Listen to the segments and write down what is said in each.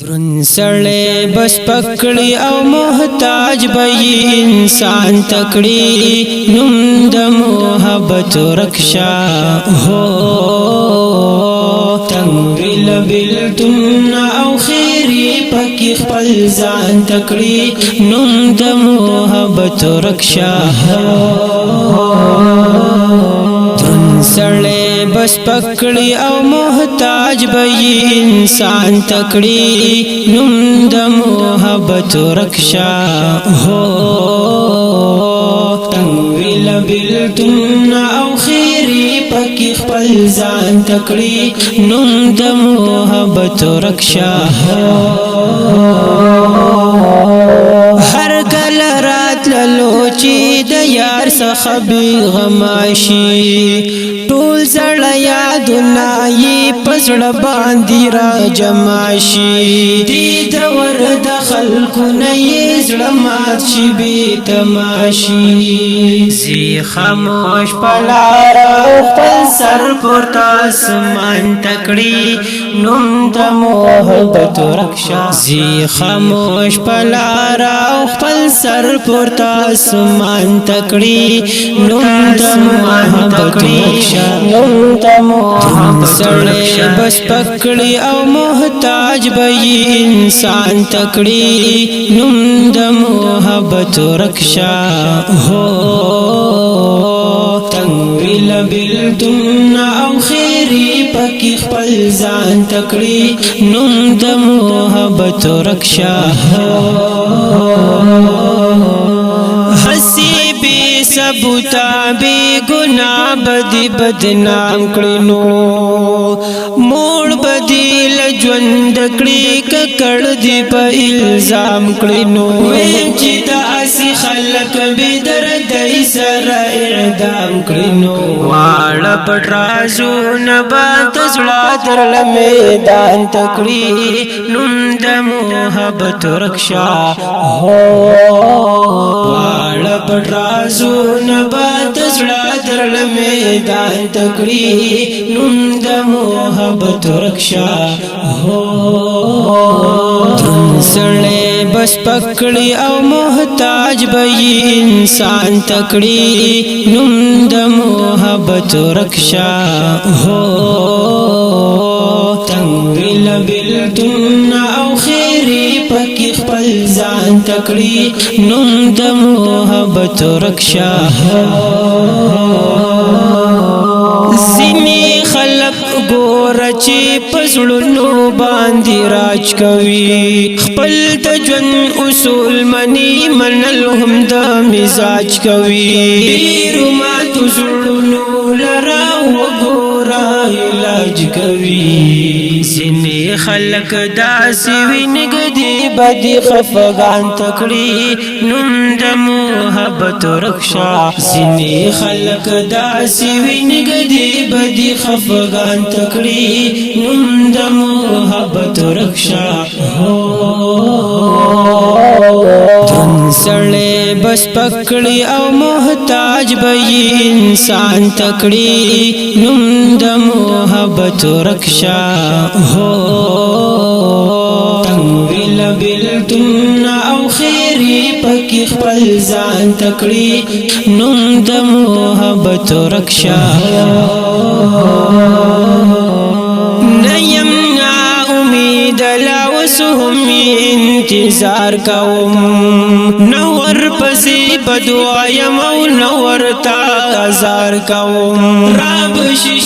درن سړی بس پکړی او محتاج به انسان تکړی نوم د محبت رکشا هو تنویل بلتن او خیری پکی خپل ځان تکړی نوم د محبت رکشا سړی بس پکړی او محتاج به انسان تکړی نوم د محبت رکشا هو تنویل بلتن او خیری پکی خپل ځان تکړی نوم د محبت رکشا هر کله راتللو چې د یار څخه بې غماشي ټول زړه یادونه یې په زړه باندې را جمع شي دې دور د خلکونه یې زړه مات شي بې تماشي زی خاموش په لاره خپل سر پورته اسمان تکړي نوم د محبت رکشا زی خاموش په لاره خپل سر پورته اسمان تکړي نوم د محبت رکشا نوم د محبت رکشا بس پکړي او محتاج به انسان تکړي نوم د محبت رکشا هو تنویل بلتن او خیری پکی خپل ځان تکړي نوم د محبت رکشا حسی بی ثبوتا بی گناہ بدی بدنام کړینو موړ بدی لجوند کړي ککړ دی په الزام کړینو چې داسې خلک به درد سره اعدام کړینو واړه پټ رازونه به تزړه درل میدان تکړي نوم د محبت رکشا هو واړه پټ رازونه به تزړه درل میدان تکړي نوم د محبت رکشا هو سړی بس پکړی او محتاج به انسان تکړی نوم د محبت رکشا هو تنویل بلتن او خیری پکی خپل ځان تکړی نوم د محبت رکشا زینی خلق ګور چې پزړونو باندې راج کوي خپل د ژوند اصول منی منل هم د مزاج کوي ډیرو ماتو زړونو لرا وګورا علاج کوي ځینې خلک داسې وي نږدې بدي خفګان تکړي نوم د محبت رکشا ځینې خلک داسې وي نږدې بدي خفګان تکړي نوم د محبت رکشا درن سړی بس پکړی او محتاج به انسان تکړي نوم د محبت رکشا هو تنویل بلتن او خیری پکی خپل ځان تکړي نوم د محبت رکشا نیم نا امید لاوسهم انتظار کوم نور پسی بدوایم او نور تا ازار کوم راب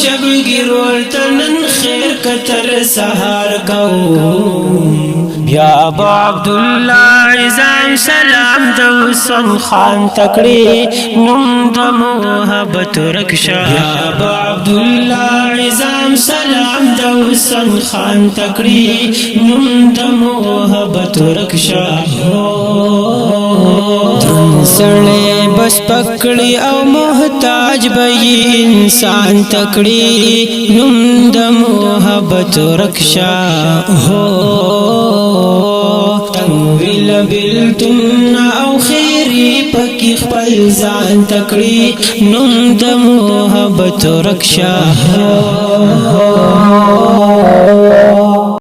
شب گرول تنن خیر کتر سهار کوم بیا با عبداللہ عزام سلام دو حسن خان تکڑی نوم د محبت رکشا بیا با عبداللہ عزام سلام دو حسن خان تکڑی نوم د محبت رکشا سړی بس پکړی او محتاج به انسان تکړی نوم د محبت رکشا هو تنویل بلتن او خیری پکی خپل ځان تکړی نوم د محبت رکشا